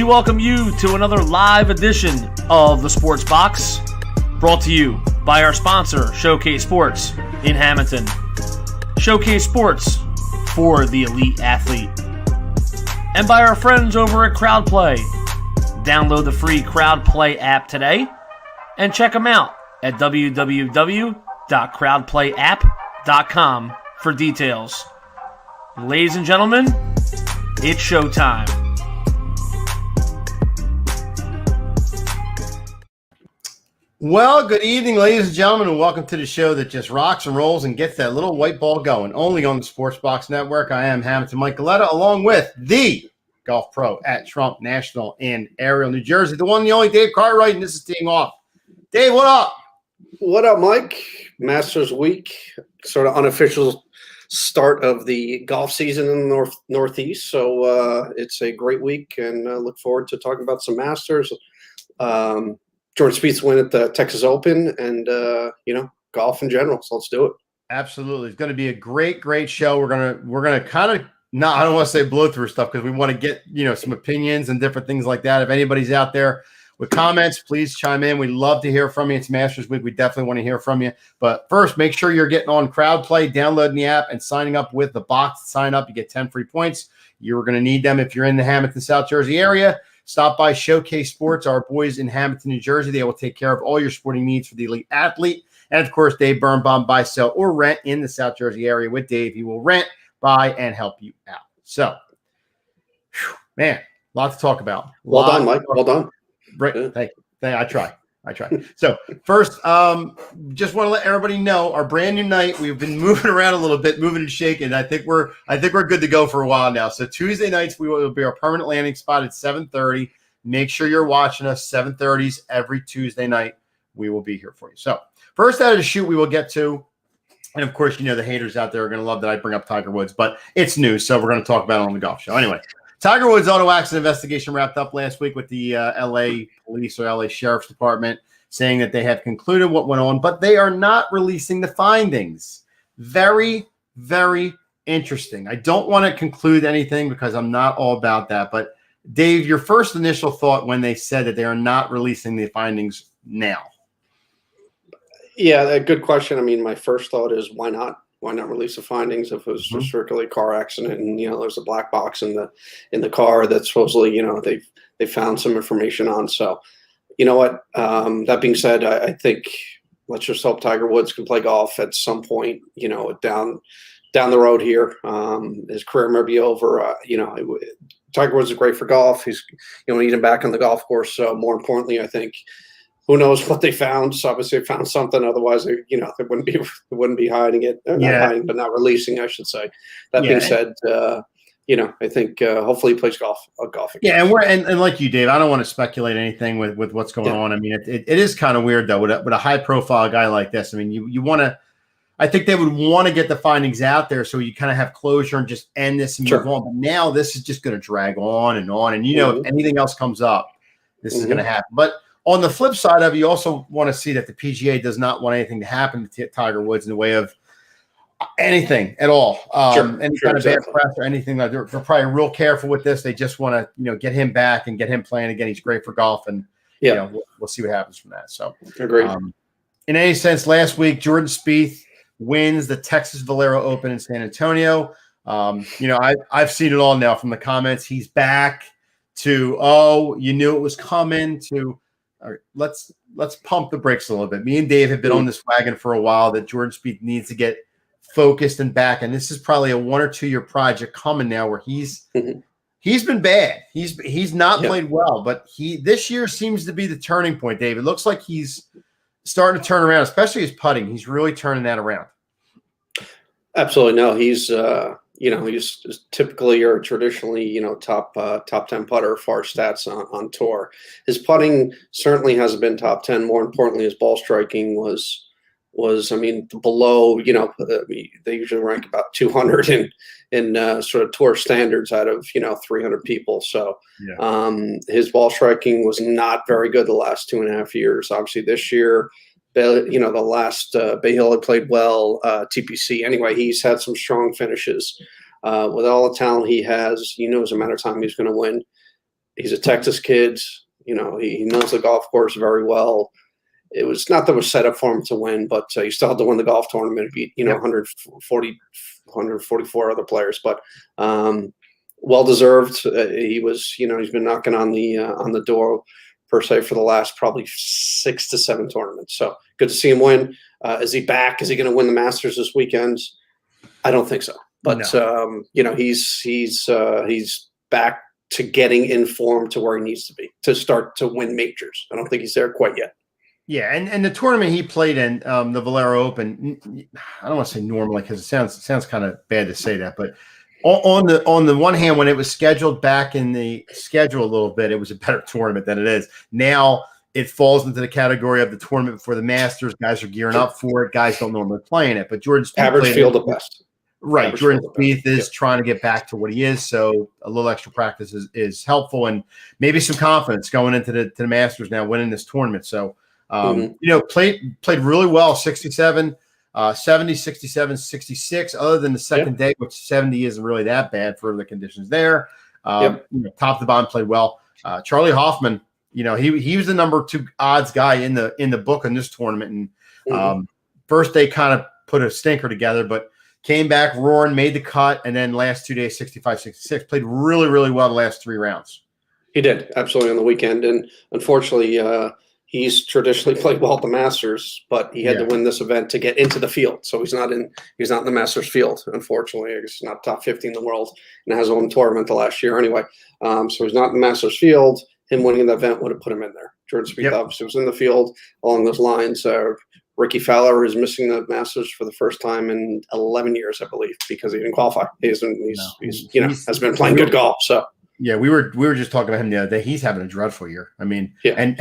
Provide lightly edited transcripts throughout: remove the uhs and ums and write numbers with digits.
welcome you to another live edition of the Sports Box, brought to you by our sponsor, Showcase Sports in Hamilton. Showcase Sports for the elite athlete. And by our friends over at CrowdPlay. Download the free CrowdPlay app today and check them out at www.crowdplayapp.com for details. Ladies and gentlemen, it's showtime. Well, good evening, ladies and gentlemen, and welcome to the show that just rocks and rolls and gets that little white ball going, only on the Sports Box Network. I am Hamilton Mike Galletta, along with the golf pro at Trump National in Ariel, New Jersey, the one and the only Dave Cartwright, and this is teeing off. Dave, what up? What up, Mike? Masters Week, sort of unofficial start of the golf season in the Northeast, so it's a great week, and look forward to talking about some Masters. Jordan Spieth's win at the Texas Open and, golf in general. So let's do it. Absolutely. It's going to be a great, great show. We're going to kind of I don't want to say blow through stuff because we want to get, some opinions and different things like that. If anybody's out there with comments, please chime in. We'd love to hear from you. It's Masters Week. We definitely want to hear from you. But first, make sure you're getting on CrowdPlay, downloading the app, and signing up with the box. Sign up. You get 10 free points. You're going to need them if you're in the Hamilton, South Jersey area. Stop by Showcase Sports, our boys in Hamilton, New Jersey. They will take care of all your sporting needs for the elite athlete. And, of course, Dave Birnbaum, buy, sell, or rent in the South Jersey area with Dave. He will rent, buy, and help you out. So, man, a lot to talk about. Well done, Mike. Well done. Right. Yeah. Thank you. I try. So, first, just want to let everybody know our brand new night. We've been moving around a little bit, moving and shaking. I think we're good to go for a while now. So Tuesday nights we will be our permanent landing spot at 7:30. Make sure you're watching us 7:30s every Tuesday night. We will be here for you. So first out of the shoot we will get to, and of course the haters out there are going to love that I bring up Tiger Woods, but it's news, so we're going to talk about it on the golf show anyway. Tiger Woods' auto accident investigation wrapped up last week with the L.A. Police or L.A. Sheriff's Department saying that they have concluded what went on, but they are not releasing the findings. Very, very interesting. I don't want to conclude anything because I'm not all about that. But, Dave, your first initial thought when they said that they are not releasing the findings now? Yeah, a good question. I mean, my first thought is why not? Why not release the findings if it was a strictly car accident and there's a black box in the car that supposedly they found some information on. So you know what? That being said, I think let's just hope Tiger Woods can play golf at some point. Down the road here. His career may be over. Tiger Woods is great for golf. He's need him back on the golf course. So more importantly, I think. Who knows what they found? So obviously, they found something. Otherwise, they wouldn't be hiding it. Not hiding, but not releasing, I should say. That being said, I think hopefully he plays golf again. Yeah, and like you, Dave, I don't want to speculate anything with what's going on. I mean, it is kind of weird though with a high profile guy like this. I mean, you want to. I think they would want to get the findings out there so you kind of have closure and just end this and move on. But now this is just going to drag on, and if anything else comes up, this is going to happen. But on the flip side of it, you also want to see that the PGA does not want anything to happen to Tiger Woods in the way of anything at all. Any kind of bad press or anything. They're probably real careful with this. They just want to, get him back and get him playing again. He's great for golf, and we'll see what happens from that. So, agreed. In any sense, last week Jordan Spieth wins the Texas Valero Open in San Antonio. I've seen it all now from the comments. He's back to you knew it was coming to. All right, let's pump the brakes a little bit. Me and Dave have been on this wagon for a while that Jordan Spieth needs to get focused and back. And this is probably a 1 or 2 year project coming now where he's been bad. He's not played well, but this year seems to be the turning point, Dave. It looks like he's starting to turn around, especially his putting. He's really turning that around. Absolutely. No, he's he's typically or traditionally, top 10 putter for stats on tour. His putting certainly hasn't been top 10. More importantly, his ball striking was below, they usually rank about 200 in sort of tour standards out of, 300 people. So his ball striking was not very good the last 2.5 years. Obviously this year, the last Bay Hill had played well, TPC. Anyway, he's had some strong finishes. With all the talent he has, it's a matter of time he's going to win. He's a Texas kid. You know, he knows the golf course very well. It was not that it was set up for him to win, but he still had to win the golf tournament, beat 144 other players. But well deserved. He was, he's been knocking on the door per se for the last probably 6 to 7 tournaments. So good to see him win. Is he back? Is he going to win the Masters this weekend? I don't think so. But No. He's back to getting in form to where he needs to be to start to win majors. I don't think he's there quite yet. Yeah, and the tournament he played in, the Valero Open, I don't want to say normally because it sounds kind of bad to say that, but on the one hand, when it was scheduled back in the schedule a little bit, it was a better tournament than it is now. It falls into the category of the tournament before the Masters. Guys are gearing up for it. Guys don't normally play in it, but Jordan Spieth average field at best. Right, Jordan Spieth is trying to get back to what he is, so a little extra practice is helpful, and maybe some confidence going into the Masters now, winning this tournament. So, played really well, 67, 70, 67, 66, other than the second day, which 70 isn't really that bad for the conditions there. Top to bottom played well. Charlie Hoffman, he was the number 2 odds guy in the book in this tournament, and first day kind of put a stinker together, but came back roaring, made the cut, and then last 2 days, 65, 66, played really, really well the last 3 rounds. He did, absolutely, on the weekend. And unfortunately, he's traditionally played well at the Masters, but he had to win this event to get into the field. So he's not in the Masters field, unfortunately. He's not top 50 in the world and has his own tournament the last year anyway. So he's not in the Masters field. Him winning the event would have put him in there. Jordan Spieth obviously was in the field along those lines. Ricky Fowler is missing the Masters for the first time in 11 years, I believe, because he didn't qualify. He's has been playing good golf. So yeah, we were just talking about him the other day. He's having a dreadful year. I mean, and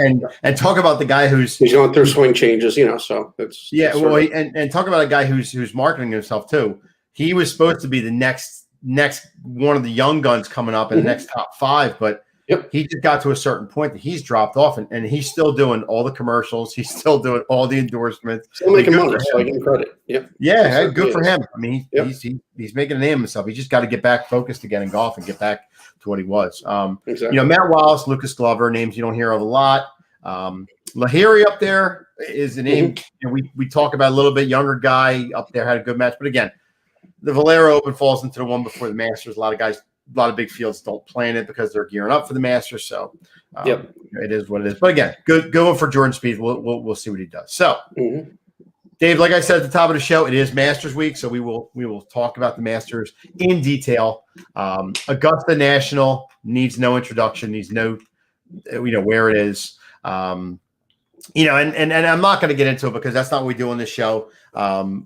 talk about the guy he's going through swing changes. So it's and talk about a guy who's marketing himself too. He was supposed to be the next one of the young guns coming up in the next top 5, but. He just got to a certain point that he's dropped off, and he's still doing all the commercials. He's still doing all the endorsements. Still making money, so I give him credit. Yeah, good for him. I mean, he's making a name of himself. He just got to get back focused again in golf and get back to what he was. Exactly. Matt Wallace, Lucas Glover, names you don't hear of a lot. Lahiri up there is a name we talk about a little bit. Younger guy up there, had a good match. But again, the Valero Open falls into the one before the Masters. A lot of big fields don't play in it because they're gearing up for the Masters. So it is what it is. But again, good one for Jordan Spieth. We'll see what he does. So, Dave, like I said at the top of the show, it is Masters week, so we will talk about the Masters in detail. Augusta National needs no introduction. Needs no, where it is. And I'm not going to get into it because that's not what we do on this show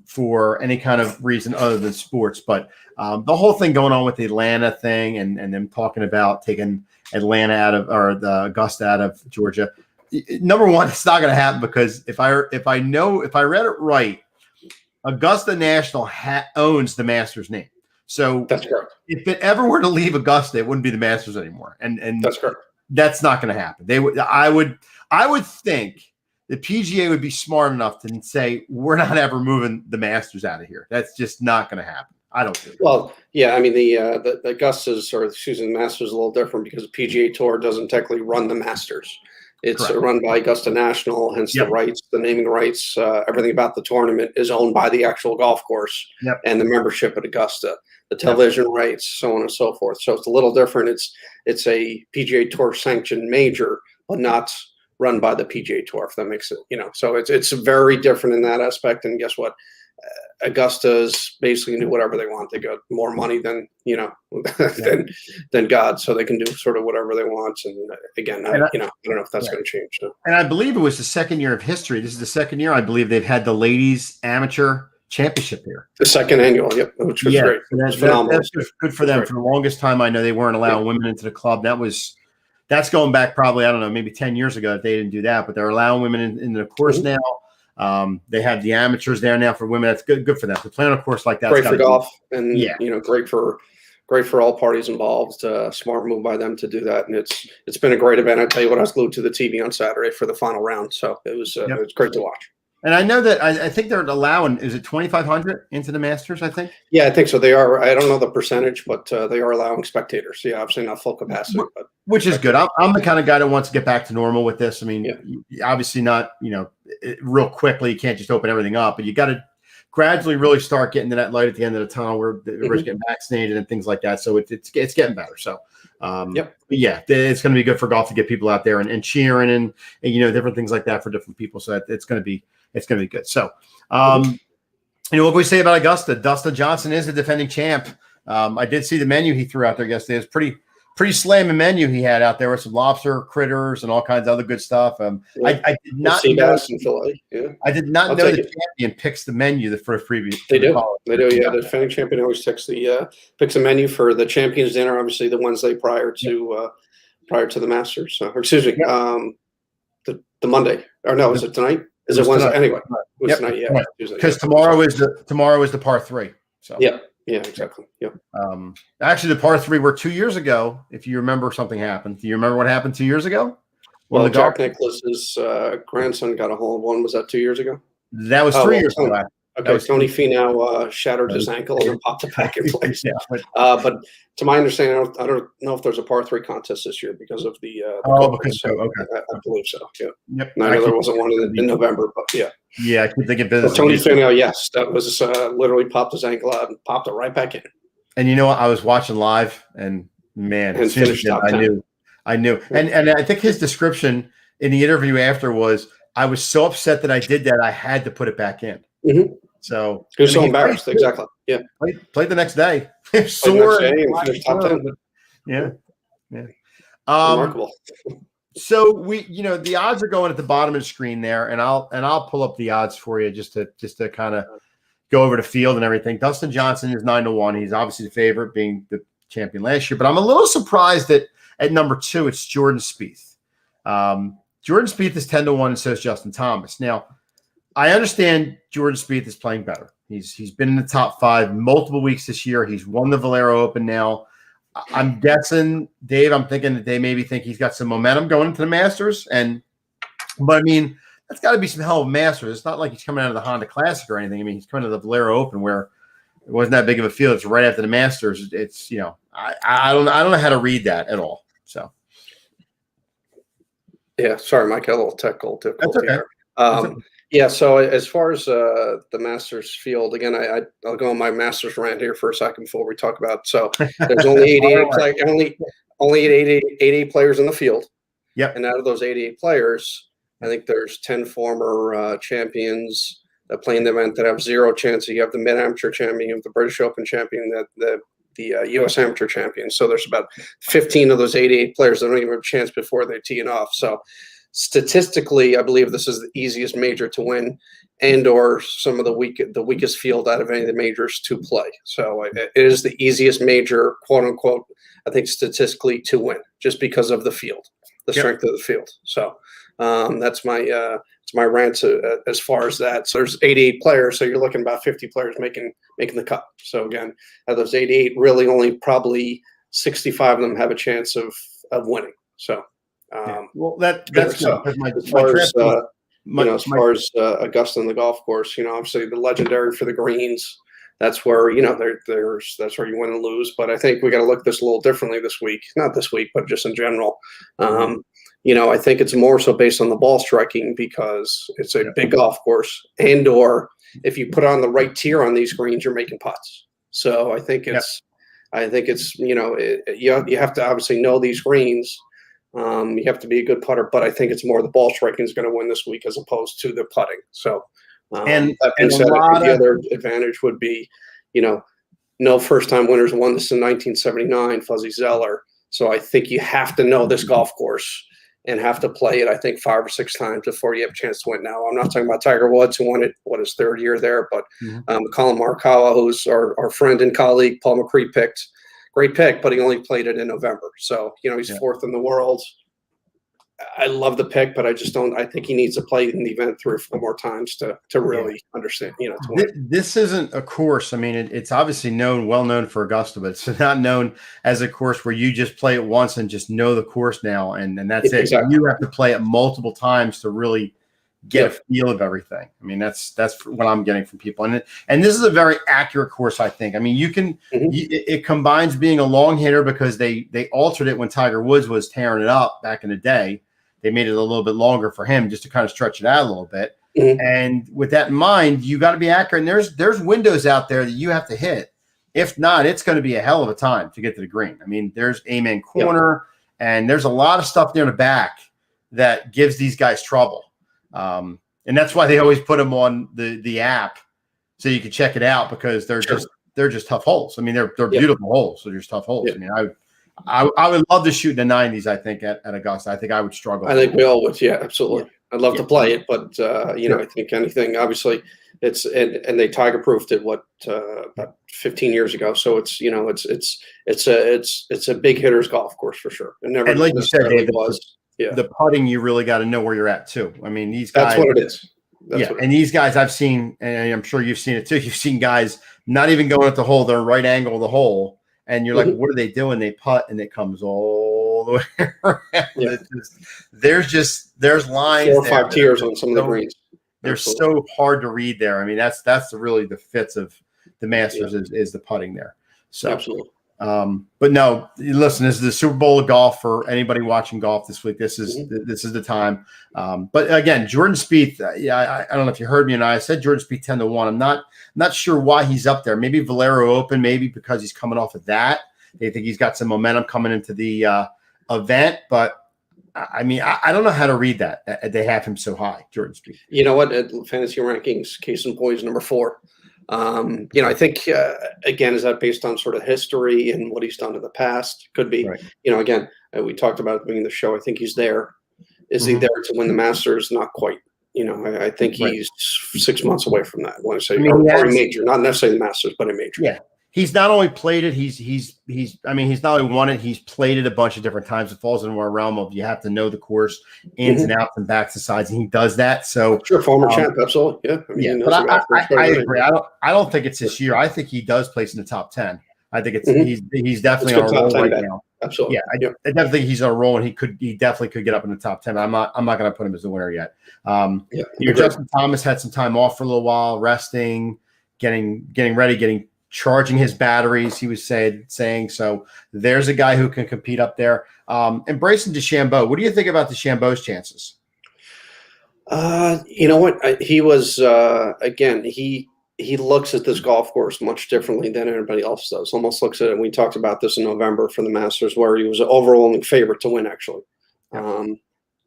for any kind of reason other than sports. But the whole thing going on with the Atlanta thing and them talking about taking Atlanta out of, or the Augusta out of Georgia. Number one, it's not going to happen because if I read it right, Augusta National owns the Masters name. So that's correct. If it ever were to leave Augusta, it wouldn't be the Masters anymore. And that's correct. That's not going to happen. I would think the PGA would be smart enough to say, we're not ever moving the Masters out of here. That's just not going to happen. I don't think. Well, yeah, I mean the Augusta's the Masters is a little different because the PGA Tour doesn't technically run the Masters. It's run by Augusta National, hence the rights, the naming rights, everything about the tournament is owned by the actual golf course and the membership at Augusta, the television rights, so on and so forth. So it's a little different. It's a PGA Tour sanctioned major, but not run by the PGA Tour, if that makes it, So it's very different in that aspect. And guess what? Augusta's basically do whatever they want. They got more money than than God, so they can do sort of whatever they want. And again, I don't know if that's going to change. So. And I believe it was the second year of history. This is the second year I believe they've had the ladies amateur championship here. The second annual, which was great. That's phenomenal. That's good for them. Great. For the longest time, I know they weren't allowing women into the club. That's going back probably, I don't know, maybe 10 years ago that they didn't do that, but they're allowing women into the course now. They have the amateurs there now for women. That's good for them. To play on a course like that, great for golf, and great for all parties involved. Smart move by them to do that, and it's been a great event. I tell you what, I was glued to the TV on Saturday for the final round, so it was great to watch. And I know that I think they're allowing, is it 2,500 into the Masters, I think? Yeah, I think so. They are. I don't know the percentage, but they are allowing spectators. Yeah, obviously not full capacity, but which is good. I'm the kind of guy that wants to get back to normal with this. I mean, obviously not, real quickly. You can't just open everything up, but you got to gradually really start getting to that light at the end of the tunnel where everybody's getting vaccinated and things like that. So it's getting better. So, yeah, it's going to be good for golf to get people out there and cheering and different things like that for different people. So it's going to be good. So, what can we say about Augusta? Dustin Johnson is the defending champ. I did see the menu he threw out there yesterday. It was pretty slamming menu he had out there with some lobster critters and all kinds of other good stuff. I did not know. I did not know the champion picks the menu for previous. They do. Yeah, the defending champion always picks a menu for the champions dinner. Obviously, the Wednesday prior to the Masters. Excuse me, the Monday. Or no, is it tonight? Is it Wednesday? Anyway, it's tonight. Yeah, because tomorrow is the par 3. So yeah, exactly. Yep. Actually, the par 3 were 2 years ago. If you remember, something happened. Do you remember what happened 2 years ago? Well, Jack Nicklaus's grandson got a hole in one. Was that 2 years ago? That was 3 years ago. Okay, Tony Finau shattered his ankle and popped it back in place. But to my understanding, I don't know if there's a par 3 contest this year because of the okay. I believe so. Yeah. Yep. I know there wasn't one in November, but yeah. Yeah, I keep thinking business. Tony Finau, yes, that was literally popped his ankle out and popped it right back in. And you know what? I was watching live, and man, and finished top 10. I knew. And I think his description in the interview after was, I was so upset that I did that, I had to put it back in. Mm-hmm. So he was so embarrassed. Exactly. Yeah. Played the next day. Sore. Finished top 10. Yeah. Remarkable. So the odds are going at the bottom of the screen there, and I'll pull up the odds for you just to kind of go over the field and everything. Dustin Johnson is 9-1. He's obviously the favorite, being the champion last year. But I'm a little surprised that at number 2 it's Jordan Spieth. Jordan Spieth is 10-1, and so is Justin Thomas. Now, I understand Jordan Spieth is playing better. He's been in the top 5 multiple weeks this year. He's won the Valero Open now. I'm guessing, Dave, I'm thinking that they maybe think he's got some momentum going into the Masters. But I mean, that's got to be some hell of a Masters. It's not like he's coming out of the Honda Classic or anything. I mean, he's coming to the Valero Open where it wasn't that big of a field. It's right after the Masters. It's I don't know how to read that at all. So yeah, sorry, Mike, I had a little technical difficulty okay. there. Yeah, so as far as the Masters field, again, I'll go on my Masters rant here for a second before we talk about. So there's only 88 players in the field. Yep. And out of those 88 players, I think there's 10 former champions that play in the event that have 0 chance. You have the mid-amateur champion, you have the British Open champion, the U.S. amateur champion. So there's about 15 of those 88 players that don't even have a chance before they tee it off. So statistically, I believe this is the easiest major to win, and/or some of the weakest field out of any of the majors to play. So it is the easiest major, quote unquote, I think statistically to win, just because of the field, the strength of the field. So that's my rant as far as that. So there's 88 players, so you're looking about 50 players making the cut. So again, out of those 88, really only probably 65 of them have a chance of winning. So. Well, that's good. So, as far as Augusta and the golf course, obviously the legendary for the greens. That's where that's where you win and lose. But I think we got to look at this a little differently this week. Not this week, but just in general. I think it's more so based on the ball striking because it's a big golf course, and/or if you put on the right tier on these greens, you're making putts. So I think it's you have to obviously know these greens. You have to be a good putter, but I think it's more the ball striking is going to win this week as opposed to the putting. So, that being said, I think the other advantage would be, no first-time winners won this in 1979, Fuzzy Zoeller. So I think you have to know this golf course and have to play it, I think, 5 or 6 times before you have a chance to win. Now, I'm not talking about Tiger Woods, who won it, his 3rd year there, but Colin Morikawa, who's our friend and colleague, Paul McCree picked. Great pick, but he only played it in November. So, he's 4th in the world. I love the pick, but I just don't. I think he needs to play in the event 3 or 4 more times to really understand. To win. This isn't a course. I mean, it's obviously well known for Augusta, but it's not known as a course where you just play it once and just know the course now, and that's it. Exactly. You have to play it multiple times to really get a feel of everything. I mean, that's what I'm getting from people. And this is a very accurate course, I think. I mean, you can it combines being a long hitter because they altered it when Tiger Woods was tearing it up back in the day. They made it a little bit longer for him just to kind of stretch it out a little bit. And with that in mind, you got to be accurate. And there's windows out there that you have to hit. If not, it's going to be a hell of a time to get to the green. I mean, there's amen corner, and there's a lot of stuff near the back that gives these guys trouble. And that's why they always put them on the app so you can check it out, because they're just tough holes. I mean, they're beautiful holes. So they're just tough holes. I mean, I would love to shoot in the 90s. I think at Augusta, I think I would struggle. I think we all would. Yeah, absolutely. I'd love to play it, but I think anything, obviously it's, and they Tiger proofed it about 15 years ago. So it's a big hitter's golf course for sure. It never, and like you said, Dave, was. The putting, you really got to know where you're at too. I mean, these guys. That's what it is. And these guys I've seen, and I'm sure you've seen it too. You've seen guys not even going at the hole; they're right angle of the hole, and you're like, "What are they doing?" They putt, and it comes all the way around. There's lines, 4 or 5 tiers on some of the greens. They're so hard to read there. I mean, that's really the fits of the Masters is the putting there. So absolutely. But no, listen, this is the Super Bowl of golf for anybody watching golf this week. This is the time. But again, Jordan Spieth, I don't know if you heard me, and I said Jordan Spieth 10-1. I'm not sure why he's up there. Maybe Valero Open, maybe because he's coming off of that. They think he's got some momentum coming into the event. But I mean, I don't know how to read that. They have him so high, Jordan Spieth. You know what? At fantasy rankings, case in point is number 4. I think, again, is that based on sort of history and what he's done in the past? Could be, right. Again, we talked about it being in the show. I think he's there. Is he there to win the Masters? Not quite. I think he's 6 months away from that. I want to say, or a major, not necessarily the Masters, but a major. Yeah. He's not only played it, he's not only won it, he's played it a bunch of different times. It falls into our realm of you have to know the course ins and outs and backs and sides, and he does that. So sure, former champ, absolutely. Yeah. But I agree. I don't think it's this year. I think he does place in the top 10. I think it's he's definitely on a roll right now. Absolutely. Yeah, I definitely think he's on a roll, and he definitely could get up in the top 10. I'm not going to put him as the winner yet. Justin Thomas had some time off for a little while, resting, getting ready, charging his batteries, he was saying. So there's a guy who can compete up there. And Bryson DeChambeau, what do you think about DeChambeau's chances? You know what? He was, again, he looks at this golf course much differently than everybody else does. Almost looks at it, and we talked about this in November for the Masters, where he was an overwhelming favorite to win, actually.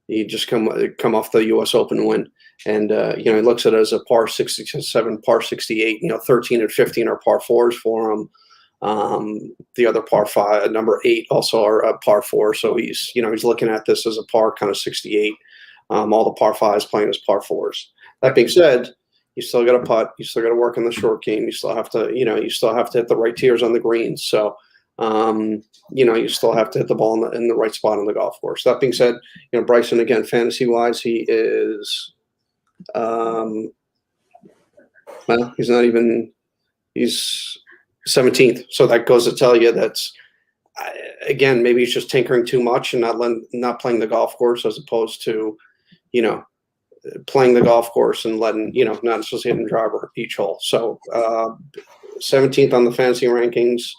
He just come off the U.S. Open win. And, he looks at it as a par 67, par 68, 13 and 15 are par 4s for him. The other par 5, number 8 also are a par 4. So he's looking at this as a par kind of 68. All the par 5s playing as par 4s. That being said, you still got to putt. You still got to work in the short game. You still have to, you still have to hit the right tiers on the greens. So, you still have to hit the ball in the right spot on the golf course. That being said, Bryson, again, fantasy wise, he is, well, he's 17th. So that goes to tell you that's, again, maybe he's just tinkering too much and not playing the golf course as opposed to, playing the golf course and letting, not just hitting driver each hole. So 17th on the fantasy rankings.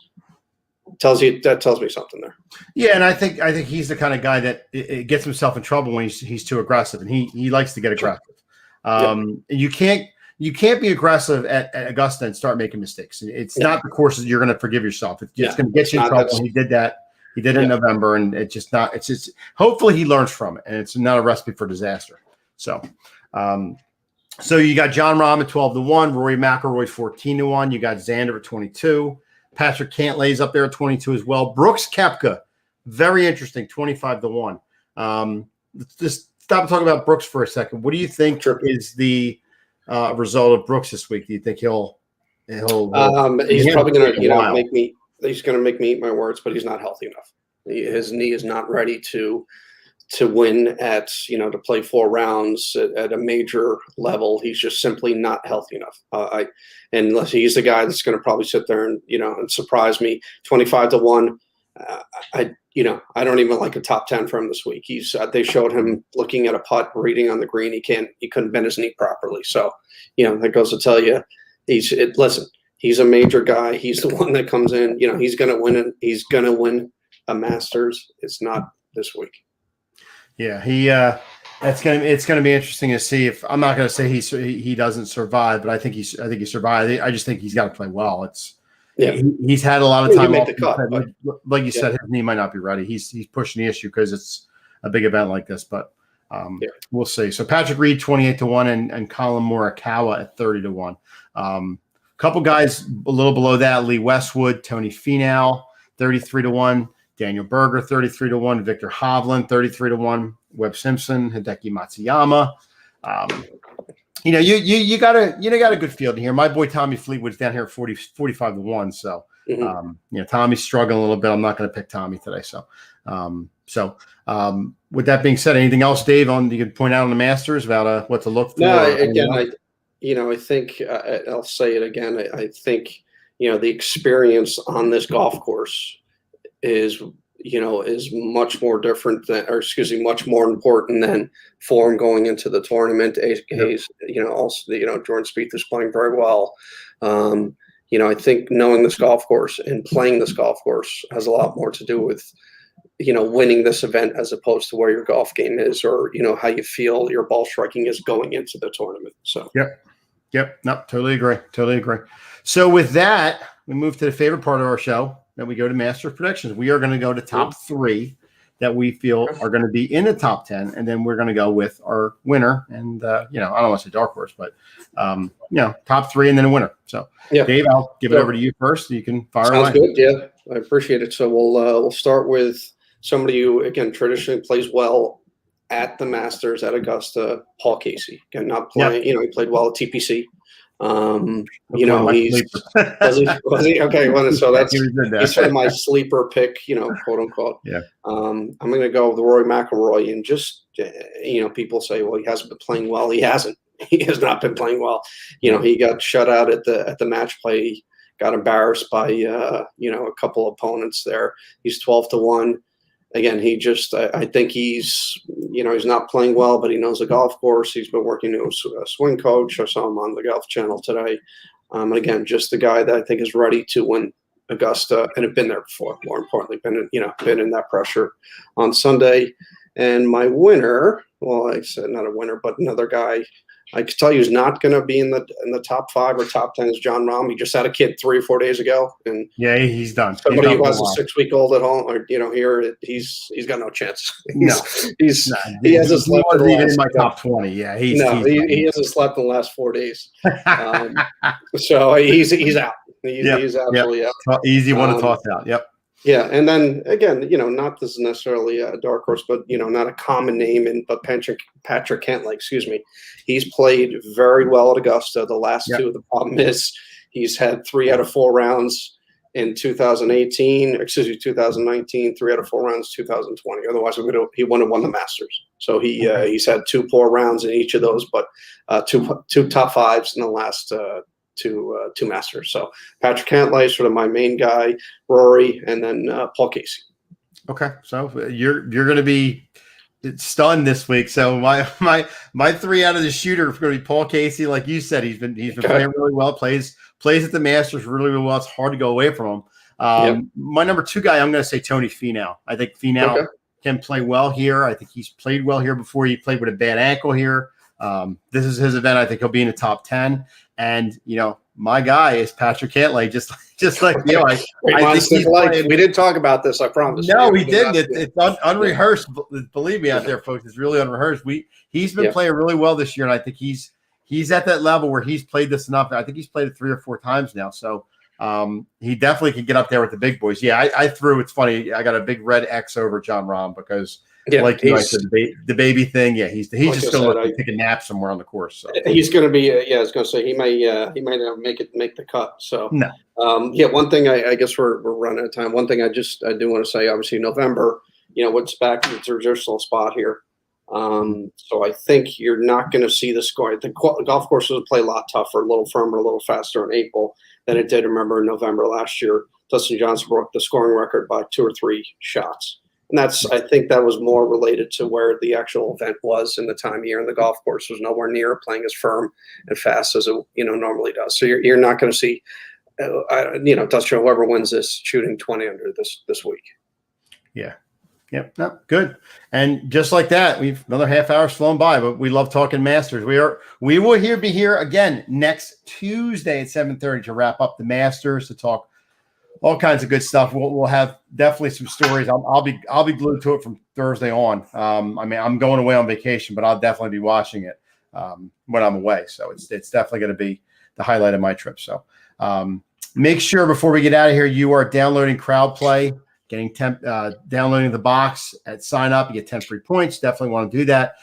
Tells me something there. Yeah, and I think he's the kind of guy that it gets himself in trouble when he's too aggressive, and he likes to get aggressive. You can't be aggressive at Augusta and start making mistakes. It's not the courses you're going to forgive yourself. It's just going to get you in trouble. He did that. He did it in November, and it's just not. It's just hopefully he learns from it, and it's not a recipe for disaster. So, so you got John Rahm at 12-1, Rory McIlroy 14-1. You got Xander at 22. Patrick Cantlay's up there at 22 as well. Brooks Koepka, very interesting, 25-1. Let's just stop and talk about Brooks for a second. What do you think is the result of Brooks this week? Do you think he'll he's probably going to make me eat my words, but he's not healthy enough. His knee is not ready to win at, to play 4 rounds at a major level. He's just simply not healthy enough. Unless he's the guy that's going to probably sit there and, and surprise me. 25-1, I don't even like a top 10 for him this week. They showed him looking at a putt, reading on the green. He couldn't bend his knee properly. So, that goes to tell you, listen, he's a major guy. He's the one that comes in, he's going to win it. He's going to win a Masters. It's not this week. Yeah. It's going to be interesting to see if, I'm not going to say he doesn't survive, but I think he survived. I just think he's got to play well. He's had a lot of time off. Like you said, his knee might not be ready. He's pushing the issue because it's a big event like this, but we'll see. So Patrick Reed 28-1 and Colin Morikawa at 30-1. Couple guys a little below that: Lee Westwood, Tony Finau 33-1, Daniel Berger 33-1, Victor Hovland 33-1, Webb Simpson, Hideki Matsuyama. You got a good field here. My boy Tommy Fleetwood's down here at 45-1. So, Tommy's struggling a little bit. I'm not going to pick Tommy today. So, with that being said, anything else, Dave, you could point out on the Masters about what to look for? No, again, I think I'll say it again. I think, the experience on this golf course is much more different much more important than form going into the tournament. Also, Jordan Spieth is playing very well. I think knowing this golf course and playing this golf course has a lot more to do with, winning this event as opposed to where your golf game is or, how you feel your ball striking is going into the tournament. So, Yep. No, totally agree. So with that, we move to the favorite part of our show. Then we go to Masters predictions. We are going to go to top 3 that we feel are going to be in the top 10, and then we're going to go with our winner. And I don't want to say dark horse, but top 3 and then a winner. So, Dave, I'll give it over to you first. So you can fire away. Sounds good. Yeah, I appreciate it. So we'll start with somebody who again traditionally plays well at the Masters at Augusta, Paul Casey. Again, not playing. He played well at TPC. He's was he okay? Well, so he's sort of my sleeper pick, quote unquote. Yeah. I'm going to go with Rory McIlroy, and just people say, well, he hasn't been playing well. He hasn't. He has not been playing well. He got shut out at the match play. Got embarrassed by a couple opponents there. He's 12-1. Again, I think he's not playing well, but he knows the golf course. He's been working with a swing coach. I saw him on the Golf Channel today. And again, just the guy that I think is ready to win Augusta and have been there before. More importantly, been in that pressure on Sunday. And my winner, well, I said not a winner, but another guy I could tell you is not going to be in the top 5 or top 10 is John Rahm. He just had a kid 3 or 4 days ago, and he's done. Somebody who has a 6-week-old at home, or here, he's got no chance. He hasn't slept. He wasn't even in my top 20. Yeah, he hasn't slept in the last 4 days. So he's out. He's absolutely out. Easy one to toss out. Yep. Yeah, and then again, not this is necessarily a dark horse, but not a common name, but Patrick Cantlay, he's played very well at Augusta. The last 2, the problem is he's had 3 out of 4 rounds in 2019, 3 out of 4 rounds 2020. Otherwise, he wouldn't have won the Masters. So he's had 2 poor rounds in each of those, but two top 5s in the last two Masters. So Patrick Cantlay is sort of my main guy, Rory, and then Paul Casey. Okay, so you're going to be stunned this week. So my 3 out of the shooter are going to be Paul Casey. Like you said, he's been playing really well. Plays at the Masters really, really well. It's hard to go away from him. My number 2 guy, I'm going to say Tony Finau. I think Finau can play well here. I think he's played well here before. He played with a bad ankle here. This is his event. I think he'll be in the top 10. And my guy is Patrick Cantlay, just like I think we didn't talk about this. I promise. No, we didn't. It's unrehearsed. Believe me, out there, folks, it's really unrehearsed. He's been playing really well this year, and I think he's at that level where he's played this enough. I think he's played it 3 or 4 times now. So he definitely can get up there with the big boys. Yeah, I threw. It's funny. I got a big red X over John Rahm because. Yeah, like I said, the baby thing. Yeah, he's just going to take a nap somewhere on the course. So. He's going to be. I was going to say he might not make the cut. So no. One thing I guess we're running out of time. One thing I do want to say. Obviously, November. What's back in the traditional spot here. So I think you're not going to see the score. The golf courses will play a lot tougher, a little firmer, a little faster in April. than it did. Remember in November last year, Dustin Johnson broke the scoring record by 2 or 3 shots. And I think that was more related to where the actual event was in the time of year, and the golf course was nowhere near playing as firm and fast as it normally does. So you're not going to see, Dustin, whoever wins this, shooting 20 under this week. Yeah. Yep. No, good. And just like that, another half hour's flown by, but we love talking Masters. We will be here again next Tuesday at 7:30 to wrap up the Masters, to talk all kinds of good stuff. We'll have definitely some stories. I'll be glued to it from Thursday on. I'm going away on vacation, but I'll definitely be watching it when I'm away. So it's definitely going to be the highlight of my trip. So make sure before we get out of here, you are downloading CrowdPlay, downloading the box at sign up. You get 10 free points. Definitely want to do that.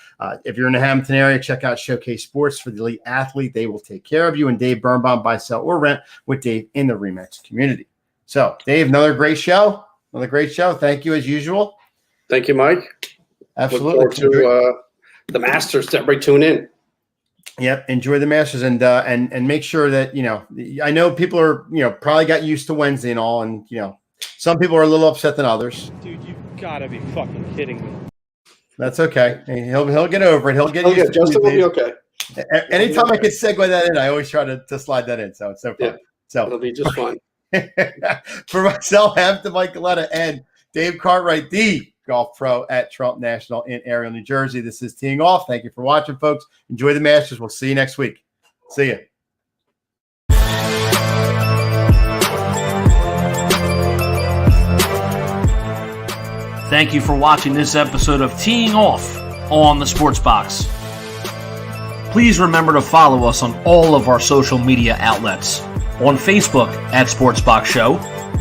If you're in the Hamilton area, check out Showcase Sports for the elite athlete. They will take care of you. And Dave Birnbaum, buy, sell, or rent with Dave in the RE/MAX community. So, Dave, another great show. Thank you as usual. Thank you, Mike. Absolutely. Look forward to the Masters. Everybody tune in. Yep. Enjoy the Masters and make sure that, I know people are, probably got used to Wednesday and all. And, some people are a little upset than others. Dude, you've got to be fucking kidding me. That's okay. He'll get over it. He'll get used to it. Justin will be okay. Anytime I can segue that in, I always try to slide that in. So it's so fun. Yeah, so it'll be just fun. For myself, Hampton, Mike Galletta, and Dave Cartwright, the golf pro at Trump National in Ariel, New Jersey. This is Teeing Off. Thank you for watching, folks. Enjoy the Masters. We'll see you next week. See ya. Thank you for watching this episode of Teeing Off on the Sports Box. Please remember to follow us on all of our social media outlets. On Facebook at Sportsbox Show,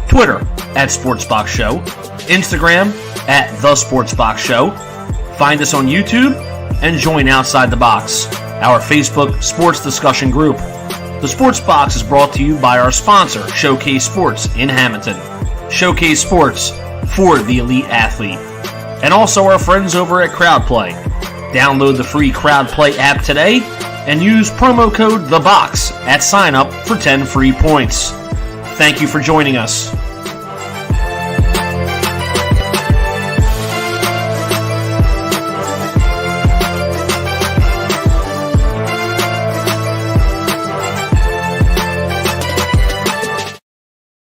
Twitter at Sportsbox Show, Instagram at The Sportsbox Show. Find us on YouTube and join Outside the Box, our Facebook sports discussion group. The Sports Box is brought to you by our sponsor, Showcase Sports in Hamilton. Showcase Sports for the elite athlete. And also our friends over at CrowdPlay. Download the free CrowdPlay app today and use promo code THEBOX at sign up for 10 free points. Thank you for joining us.